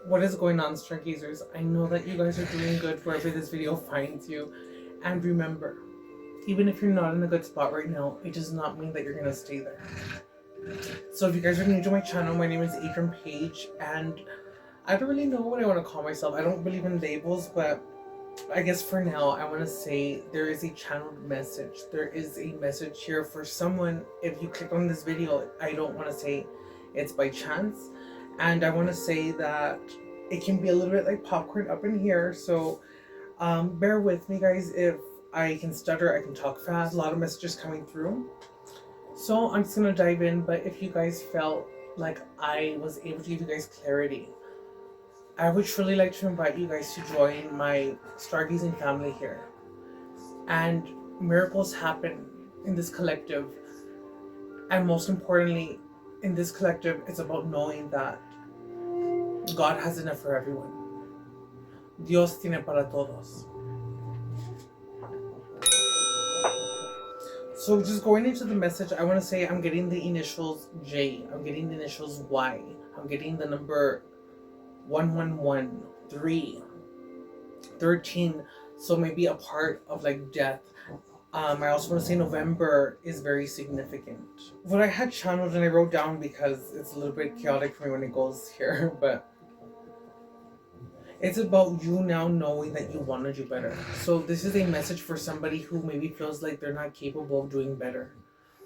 What is going on, stargazers? I know that you guys are doing good wherever this video finds you. And remember, even if you're not in a good spot right now, it does not mean that you're going to stay there. So if you guys are new to my channel, my name is Adrian Page, and I don't really know what I want to call myself. I don't believe in labels, but I guess for now, I want to say there is a channeled message. There is a message here for someone. If you click on this video, I don't want to say it's by chance. And I want to say that it can be a little bit like popcorn up in here. So bear with me, guys. If I can stutter, I can talk fast. A lot of messages coming through. So I'm just going to dive in. But if you guys felt like I was able to give you guys clarity, I would truly like to invite you guys to join my stargazing family here. And miracles happen in this collective. And most importantly, in this collective, it's about knowing that God has enough for everyone. Dios tiene para todos. So just going into the message, I want to say I'm getting the initials J. I'm getting the initials Y. I'm getting the number 111, 3, 13. So maybe a part of like death. I also want to say November is very significant. What I had channeled and I wrote down because it's a little bit chaotic for me when it goes here, but it's about you now knowing that you want to do better. So this is a message for somebody who maybe feels like they're not capable of doing better,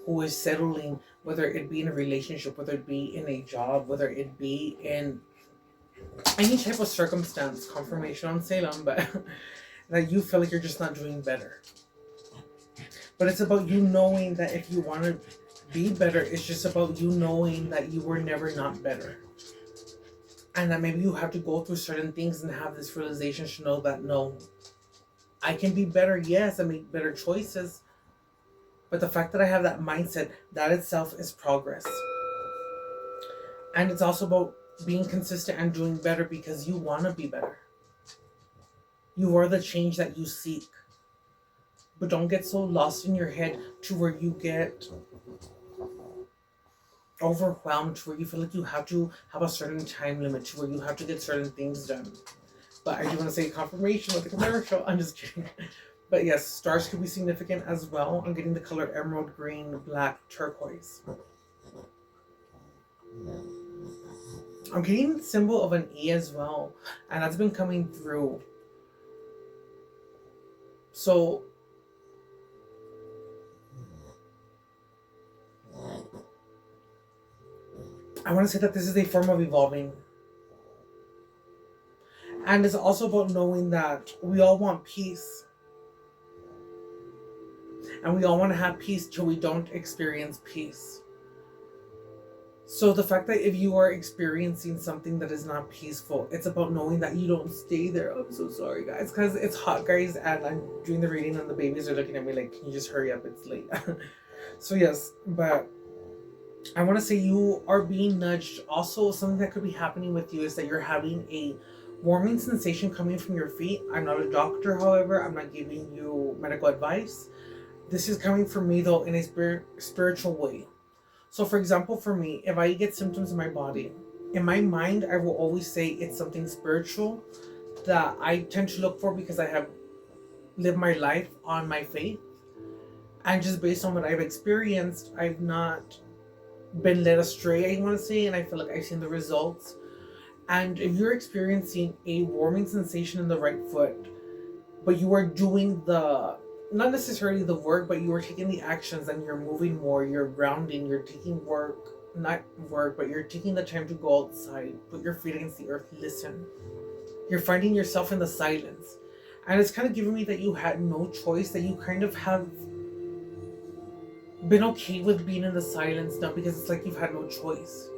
who is settling, whether it be in a relationship, whether it be in a job, whether it be in any type of circumstance, confirmation on Salem, but that you feel like you're just not doing better. But it's about you knowing that if you want to be better, it's just about you knowing that you were never not better. And that maybe you have to go through certain things and have this realization to know that, no, I can be better, yes, I make better choices. But the fact that I have that mindset, that itself is progress. And it's also about being consistent and doing better because you want to be better. You are the change that you seek. But don't get so lost in your head to where you get overwhelmed, to where you feel like you have to have a certain time limit, to where you have to get certain things done. But I do want to say confirmation with the commercial. I'm just kidding. But yes, stars could be significant as well. I'm getting the color emerald green, black, turquoise. I'm getting the symbol of an E as well. And that's been coming through. So I want to say that this is a form of evolving. And it's also about knowing that we all want peace. And we all want to have peace till we don't experience peace. So the fact that if you are experiencing something that is not peaceful, it's about knowing that you don't stay there. I'm so sorry, guys, because it's hot, guys, and I'm doing the reading and the babies are looking at me like, can you just hurry up? It's late. So yes, but I want to say you are being nudged. Also, something that could be happening with you is that you're having a warming sensation coming from your feet. I'm not a doctor, however. I'm not giving you medical advice. This is coming from me, though, in a spiritual way. So, for example, for me, if I get symptoms in my body, in my mind, I will always say it's something spiritual that I tend to look for because I have lived my life on my faith. And just based on what I've experienced, I've not been led astray, I want to say, and I feel like I've seen the results. And if you're experiencing a warming sensation in the right foot, but you are doing not necessarily the work, but you are taking the actions and you're moving more, you're grounding, you're taking not work, but you're taking the time to go outside, put your feet against the earth, listen. You're finding yourself in the silence. And it's kind of giving me that you had no choice, that you kind of have been okay with being in the silence now because it's like you've had no choice.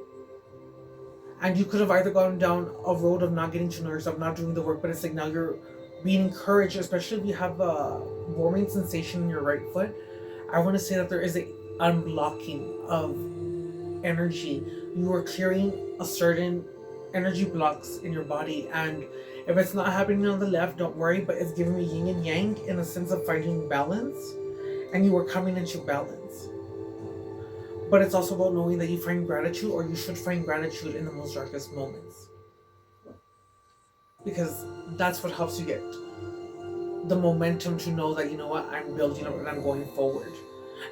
And you could have either gone down a road of not getting to know yourself, not doing the work, but it's like now you're being encouraged, especially if you have a warming sensation in your right foot. I want to say that there is a unblocking of energy. You are clearing a certain energy blocks in your body, and if it's not happening on the left, don't worry, but it's giving me yin and yang in a sense of finding balance, and you are coming into balance. But it's also about knowing that you find gratitude, or you should find gratitude in the most darkest moments. because that's what helps you get the momentum to know that, you know what, I'm building up and I'm going forward.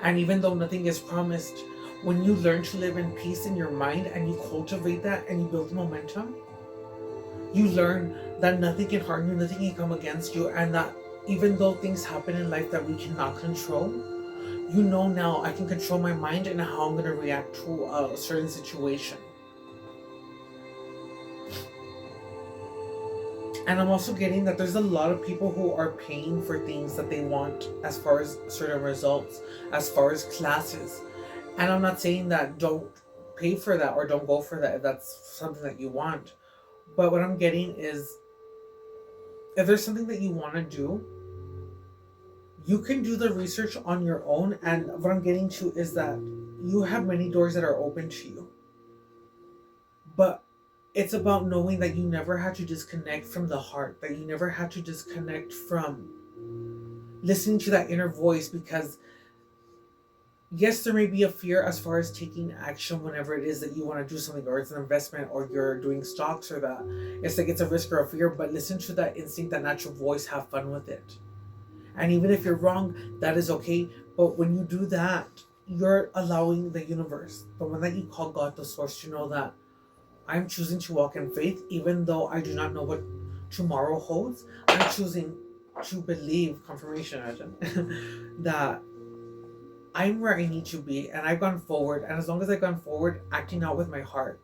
And even though nothing is promised, when you learn to live in peace in your mind and you cultivate that and you build momentum, you learn that nothing can harm you, nothing can come against you, and that even though things happen in life that we cannot control, you know now I can control my mind and how I'm going to react to a certain situation. And I'm also getting that there's a lot of people who are paying for things that they want, as far as certain results, as far as classes. And I'm not saying that don't pay for that or don't go for that if that's something that you want. But what I'm getting is, if there's something that you want to do, you can do the research on your own. And what I'm getting to is that you have many doors that are open to you. But it's about knowing that you never had to disconnect from the heart, that you never had to disconnect from listening to that inner voice. Because yes, there may be a fear as far as taking action whenever it is that you want to do something, or it's an investment, or you're doing stocks, or that it's like it's a risk or a fear. But listen to that instinct, that natural voice, have fun with it. And even if you're wrong, that is okay. But when you do that, you're allowing the universe, the one that you call God, the source, to know that I'm choosing to walk in faith, even though I do not know what tomorrow holds. I'm choosing to believe, confirmation, that I'm where I need to be, and I've gone forward. And as long as I've gone forward, acting out with my heart,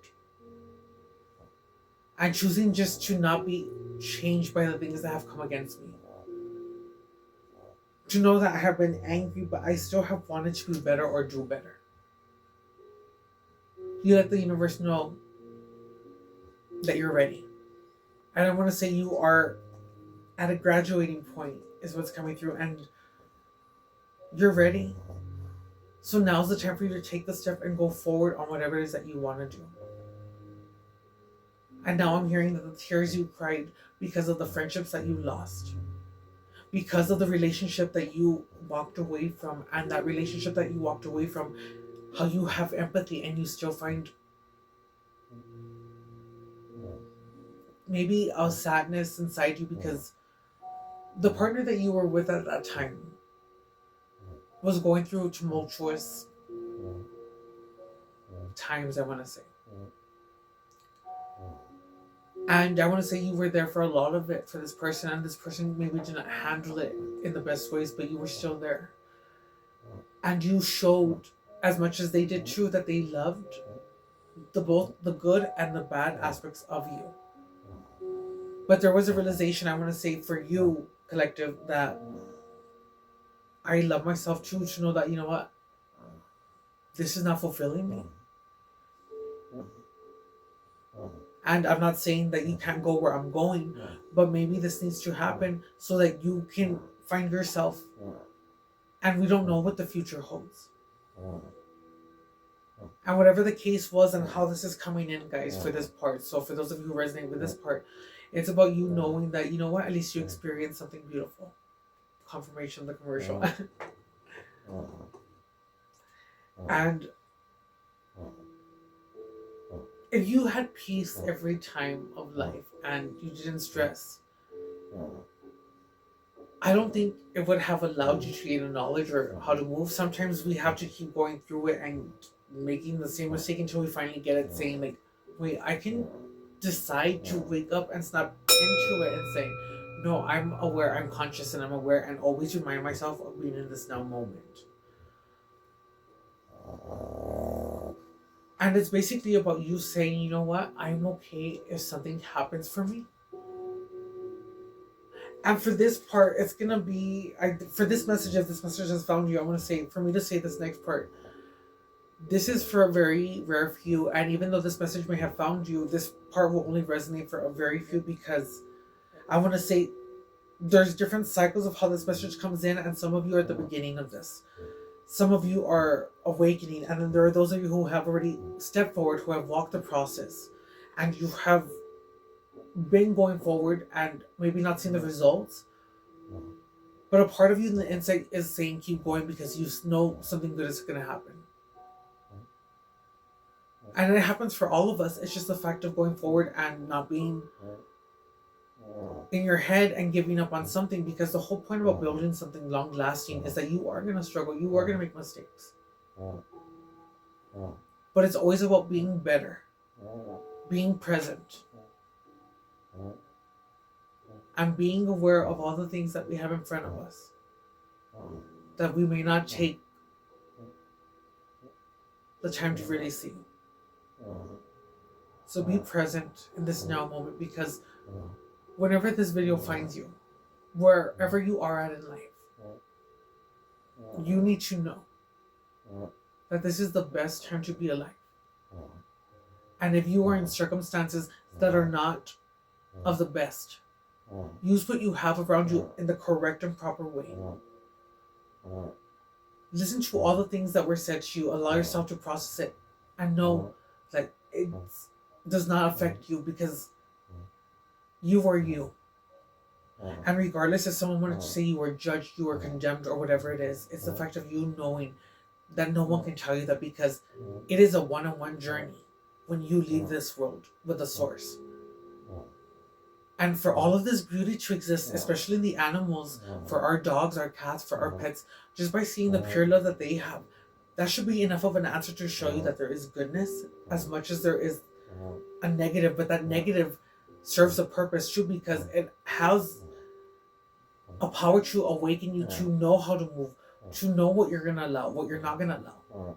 I'm choosing just to not be changed by the things that have come against me. To know that I have been angry, but I still have wanted to be better or do better. You let the universe know that you're ready. And I want to say you are at a graduating point, is what's coming through, and you're ready. So now's the time for you to take the step and go forward on whatever it is that you want to do. And now I'm hearing that the tears you cried because of the friendships that you lost, because of the relationship that you walked away from, and that relationship that you walked away from, how you have empathy and you still find maybe a sadness inside you because the partner that you were with at that time was going through tumultuous times, I want to say. And I want to say you were there for a lot of it for this person, and this person maybe did not handle it in the best ways, but you were still there. And you showed, as much as they did too, that they loved both the good and the bad aspects of you. But there was a realization, I want to say, for you, collective, that I love myself too, to know that, you know what, this is not fulfilling me. And I'm not saying that you can't go where I'm going, but maybe this needs to happen so that you can find yourself. And we don't know what the future holds. And whatever the case was and how this is coming in, guys, for this part. So for those of you who resonate with this part, it's about you knowing that, you know what, at least you experienced something beautiful. Confirmation of the commercial. And if you had peace every time of life and you didn't stress, I don't think it would have allowed you to gain a knowledge or how to move. Sometimes we have to keep going through it and making the same mistake until we finally get it, saying like, wait, I can decide to wake up and snap into it and say, no, I'm aware, I'm conscious, and I'm aware, and always remind myself of being in this now moment. And it's basically about you saying, you know what, I'm okay if something happens for me. And for this part, it's gonna be, for this message, if this message has found you, I want to say, for me to say this next part, this is for a very rare few. And even though this message may have found you, this part will only resonate for a very few, because I want to say there's different cycles of how this message comes in, and some of you are at the beginning of this. Some of you are awakening, and then there are those of you who have already stepped forward, who have walked the process, and you have been going forward and maybe not seen the results. But a part of you in the inside is saying keep going, because you know something good is going to happen. And it happens for all of us. It's just the fact of going forward and not being in your head and giving up on something, because the whole point about building something long lasting is that you are going to struggle, you are going to make mistakes, but it's always about being better, being present, and being aware of all the things that we have in front of us that we may not take the time to really see. So be present in this now moment, because whenever this video finds you, wherever you are at in life, you need to know that this is the best time to be alive. And if you are in circumstances that are not of the best, use what you have around you in the correct and proper way. Listen to all the things that were said to you, allow yourself to process it, and know that it does not affect you, because you are you. And regardless if someone wanted to say you were judged, you were condemned, or whatever it is, it's the fact of you knowing that no one can tell you that, because it is a one-on-one journey when you leave this world with the source. And for all of this beauty to exist, especially in the animals, for our dogs, our cats, for our pets, just by seeing the pure love that they have, that should be enough of an answer to show you that there is goodness as much as there is a negative. But that negative serves a purpose too, because it has a power to awaken you to know how to move, to know what you're going to allow, what you're not going to allow.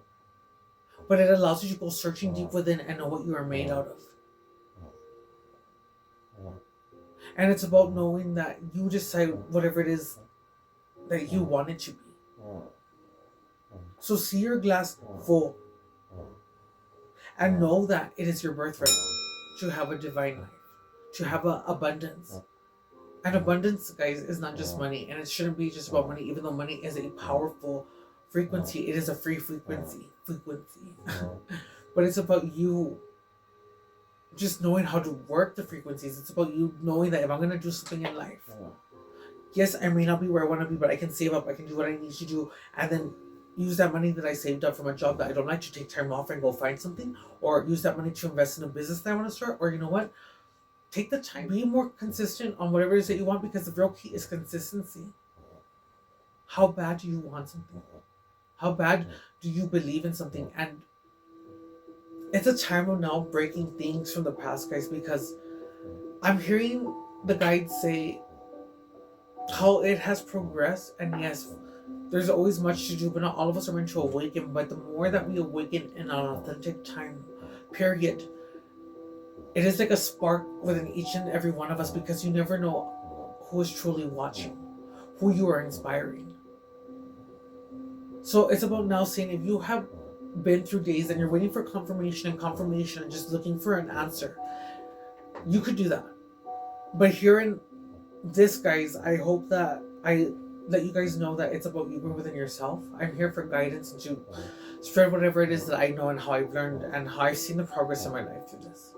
But it allows you to go searching deep within and know what you are made out of. And it's about knowing that you decide whatever it is that you want it to be. So see your glass full and know that it is your birthright to have a divine life, to have an abundance. And abundance, guys, is not just money, and it shouldn't be just about money, even though money is a powerful frequency. It is a free frequency. But it's about you just knowing how to work the frequencies. It's about you knowing that if I'm going to do something in life, yes, I may not be where I want to be, but I can save up, I can do what I need to do, and then use that money that I saved up from a job that I don't like to take time off and go find something, or use that money to invest in a business that I want to start, or you know what? Take the time, be more consistent on whatever it is that you want, because the real key is consistency. How bad do you want something? How bad do you believe in something? And it's a time of now breaking things from the past, guys, because I'm hearing the guides say how it has progressed, and yes, there's always much to do, but not all of us are meant to awaken. But the more that we awaken in an authentic time period, it is like a spark within each and every one of us, because you never know who is truly watching, who you are inspiring. So it's about now saying, if you have been through days and you're waiting for confirmation and just looking for an answer, you could do that. But here in this, guys, I hope that I let you guys know that it's about you within yourself. I'm here for guidance and to spread whatever it is that I know and how I've learned and how I've seen the progress in my life through this.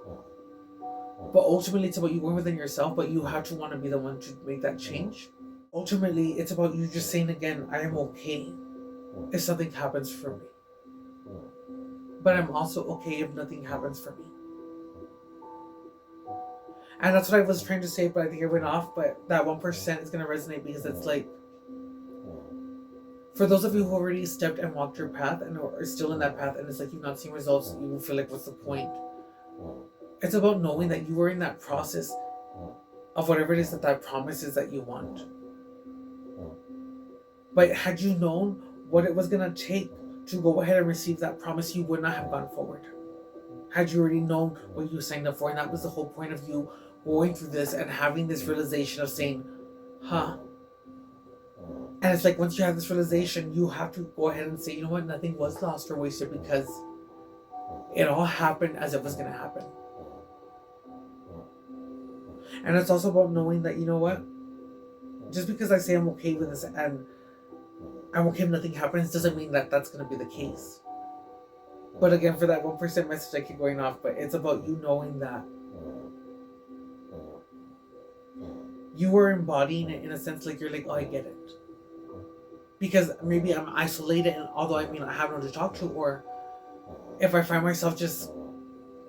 But ultimately, it's about you going within yourself, but you have to want to be the one to make that change. Ultimately, it's about you just saying again, I am okay if something happens for me. But I'm also okay if nothing happens for me. And that's what I was trying to say, but I think it went off. But that 1% is going to resonate, because it's like, for those of you who already stepped and walked your path and are still in that path, and it's like you've not seen results, you feel like, what's the point? It's about knowing that you are in that process of whatever it is that promise is that you want. But had you known what it was going to take to go ahead and receive that promise, you would not have gone forward. Had you already known what you signed up for, and that was the whole point of you going through this and having this realization of saying, huh. And it's like, once you have this realization, you have to go ahead and say, you know what, nothing was lost or wasted, because it all happened as it was going to happen. And it's also about knowing that, you know what, just because I say I'm okay with this and I'm okay if nothing happens, doesn't mean that that's going to be the case. But again, for that 1% message, I keep going off, but it's about you knowing that you are embodying it in a sense, like you're like, oh, I get it. Because maybe I'm isolated, and although I have no one to talk to, or if I find myself just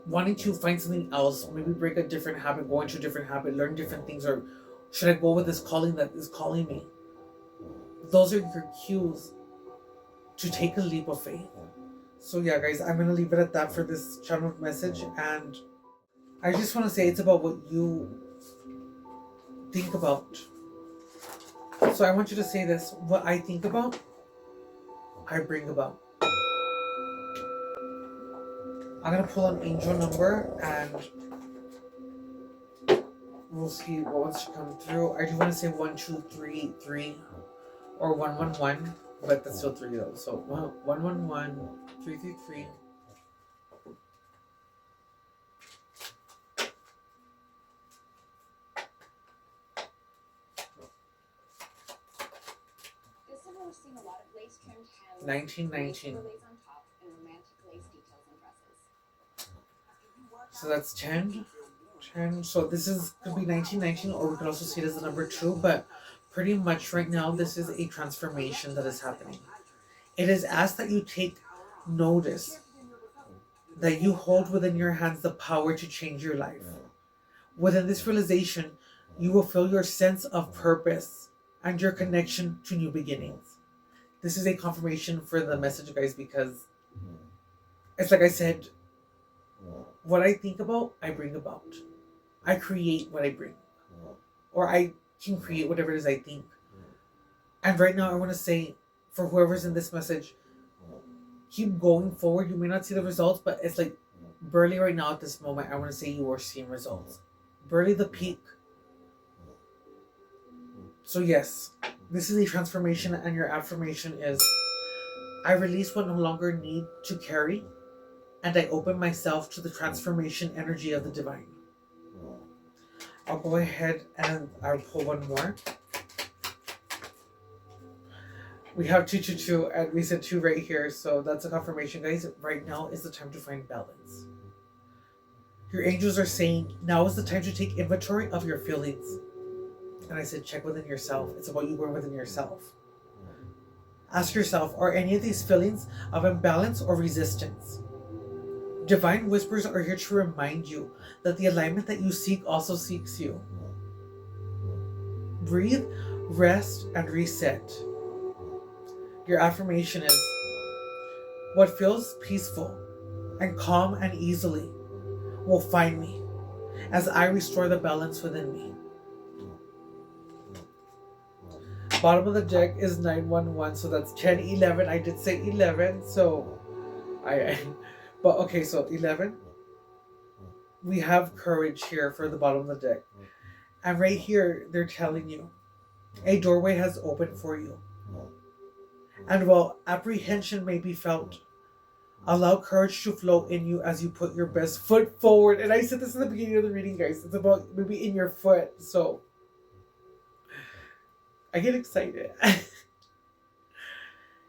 wanting to find something else, maybe break a different habit, go into a different habit, learn different things, or should I go with this calling that is calling me? Those are your cues to take a leap of faith. So yeah, guys, I'm gonna leave it at that for this channel message, and I just want to say it's about what you think about. So I want you to say this: what I think about, I bring about. I'm gonna pull an angel number and we'll see what wants to come through. I do want to say 1, 2, 3, 3, or 1, 1, 1, but that's still 3 though. So 1, 1, 1, 3, 3, 3. This summer we're seeing a lot of lace trimmed hems, 1919. lace on top, and romantic lace details and dresses. So that's 10. 10. So this is could be 1919, or we could also see it as the number 2, but pretty much right now this is a transformation that is happening. It is asked that you take notice that you hold within your hands the power to change your life. Within this realization, you will feel your sense of purpose and your connection to new beginnings. This is a confirmation for the message, guys, because it's like I said, what I think about, I bring about. I create what I bring. Or I can create whatever it is I think. And right now I want to say, for whoever's in this message, keep going forward. You may not see the results, but it's like barely right now at this moment, I want to say you are seeing results. Barely the peak. So yes, this is a transformation, and your affirmation is, I release what no longer need to carry, and I open myself to the transformation energy of the divine. I'll go ahead and I'll pull one more. We have 222, and we said 2 right here, so that's a confirmation, guys. Right now is the time to find balance. Your angels are saying, now is the time to take inventory of your feelings. And I said, check within yourself. It's about you going within yourself. Ask yourself, are any of these feelings of imbalance or resistance? Divine whispers are here to remind you that the alignment that you seek also seeks you. Breathe, rest, and reset. Your affirmation is, what feels peaceful and calm and easily will find me as I restore the balance within me. Bottom of the deck is 911, so that's 10, 11. I did say 11, so but okay, so 11. We have courage here for the bottom of the deck. And right here, they're telling you, a doorway has opened for you. And while apprehension may be felt, allow courage to flow in you as you put your best foot forward. And I said this in the beginning of the reading, guys. It's about maybe in your foot. So I get excited.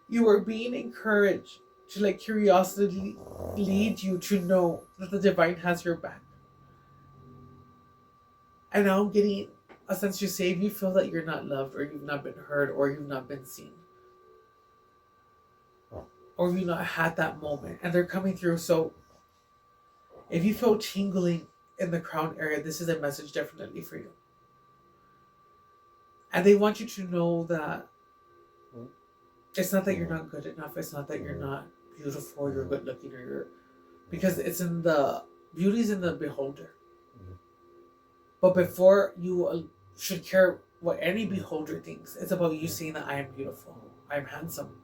You are being encouraged to let curiosity lead you to know that the divine has your back. And now I'm getting a sense to say, if you feel that you're not loved, or you've not been heard, or you've not been seen, or you've not had that moment, and they're coming through. So if you feel tingling in the crown area, this is a message definitely for you. And they want you to know that it's not that you're not good enough. It's not that you're not beautiful, or you're good looking, or you're, because it's in the, beauty's in the beholder. But before you should care what any beholder thinks, it's about you saying that I am beautiful, I am handsome.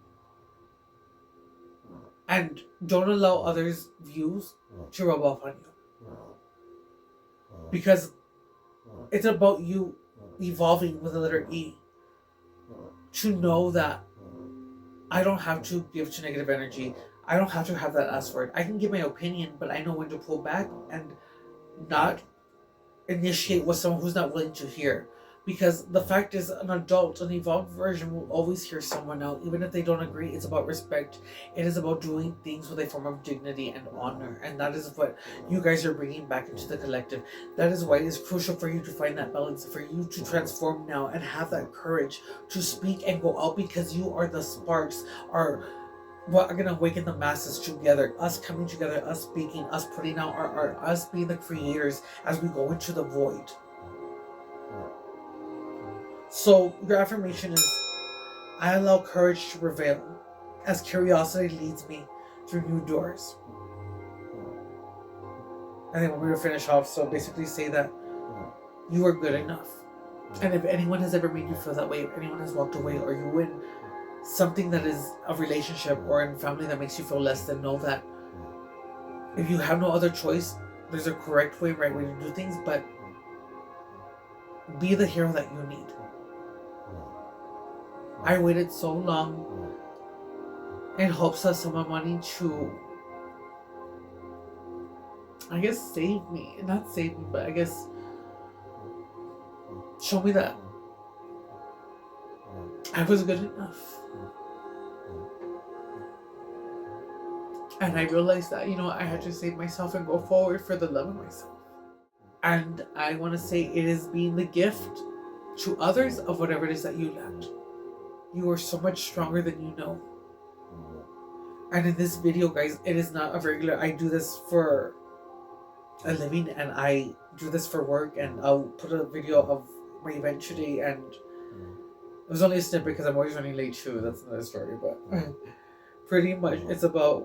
And don't allow others' views to rub off on you. Because it's about you evolving with the letter E. To know that I don't have to give to negative energy. I don't have to have that last word. I can give my opinion, but I know when to pull back and not initiate with someone who's not willing to hear. Because the fact is, an adult, an evolved version will always hear someone out, even if they don't agree. It's about respect. It is about doing things with a form of dignity and honor. And that is what you guys are bringing back into the collective. That is why it is crucial for you to find that balance, for you to transform now and have that courage to speak and go out, because you are the sparks, are we're gonna awaken the masses together, us coming together, us speaking, us putting out our art, us being the creators as we go into the void. So your affirmation is, I allow courage to prevail as curiosity leads me through new doors. And then we're going to finish off, so basically say that you are good enough. And if anyone has ever made you feel that way, if anyone has walked away, or you in something that is a relationship or in family that makes you feel less than, know that if you have no other choice, there's a correct way, right way to do things, but be the hero that you need. I waited so long in hopes of someone wanting to, I guess, save me. Not save me, but I guess show me that I was good enough. And I realized that, I had to save myself and go forward for the love of myself. And I want to say it is being the gift to others of whatever it is that you lacked. You are so much stronger than you know. And in this video, guys, it is not a regular, I do this for a living and I do this for work, and I'll put a video of my event today, and it was only a snippet because I'm always running late too. That's another story, but pretty much it's about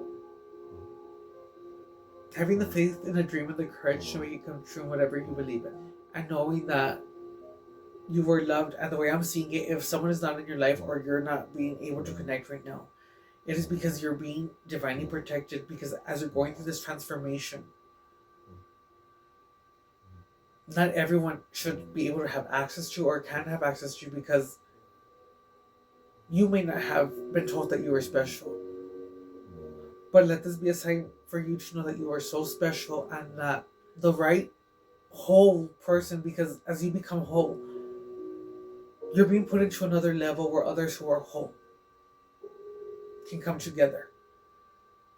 having the faith in a dream and the courage to make it come true in whatever you believe in, and knowing that you were loved. And the way I'm seeing it, if someone is not in your life or you're not being able to connect right now, it is because you're being divinely protected, because as you're going through this transformation, not everyone should be able to have access to or can have access to, because you may not have been told that you were special. But let this be a sign for you to know that you are so special, and that the right whole person, because as you become whole, you're being put into another level where others who are whole can come together.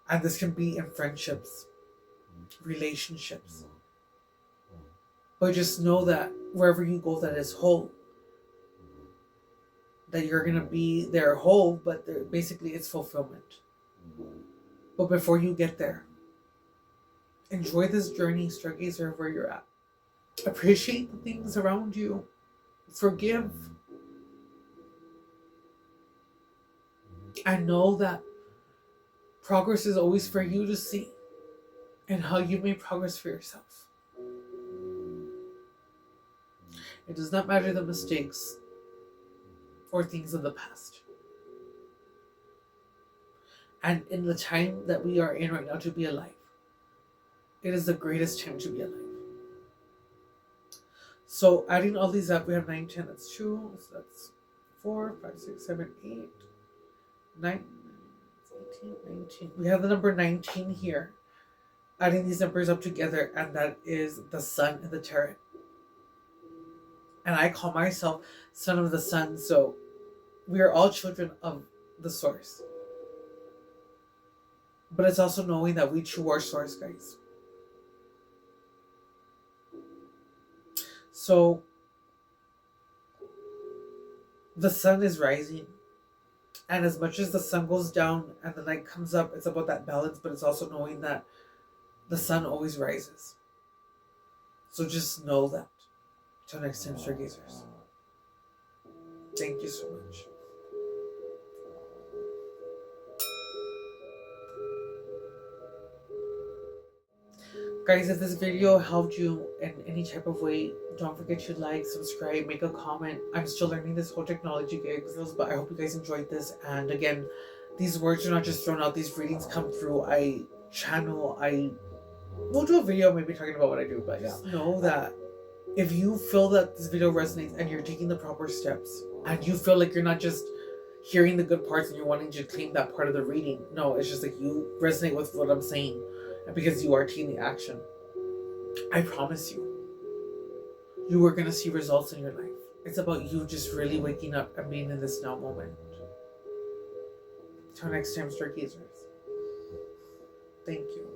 And this can be in friendships, relationships. But just know that wherever you go that is whole, that you're going to be there whole, but basically it's fulfillment. But before you get there, enjoy this journey, stargazer, where you're at. Appreciate the things around you. Forgive. And know that progress is always for you to see, and how you made progress for yourself. It does not matter the mistakes or things of the past. And in the time that we are in right now to be alive, it is the greatest time to be alive. So adding all these up, we have 9, 10, that's 2, so that's 4, 5, 6, 7, 8, 9, 18, 19. We have the number 19 here. Adding these numbers up together, and that is the sun in the tarot. And I call myself son of the sun, so we are all children of the source. But it's also knowing that we too are source, guys. So the sun is rising. And as much as the sun goes down and the night comes up, it's about that balance, but it's also knowing that the sun always rises. So just know that. Till next time, stargazers. Thank you so much. Guys, if this video helped you in any type of way, don't forget to like, subscribe, make a comment. I'm still learning this whole technology gigs, but I hope you guys enjoyed this. And again, these words are not just thrown out. These readings come through. We'll do a video maybe talking about what I do, but just know that if you feel that this video resonates and you're taking the proper steps, and you feel like you're not just hearing the good parts and you're wanting to claim that part of the reading. No, it's just like you resonate with what I'm saying, and because you are taking the action, I promise you are going to see results in your life. It's about you just really waking up and being in this now moment. Till next time, stargazers. Thank you.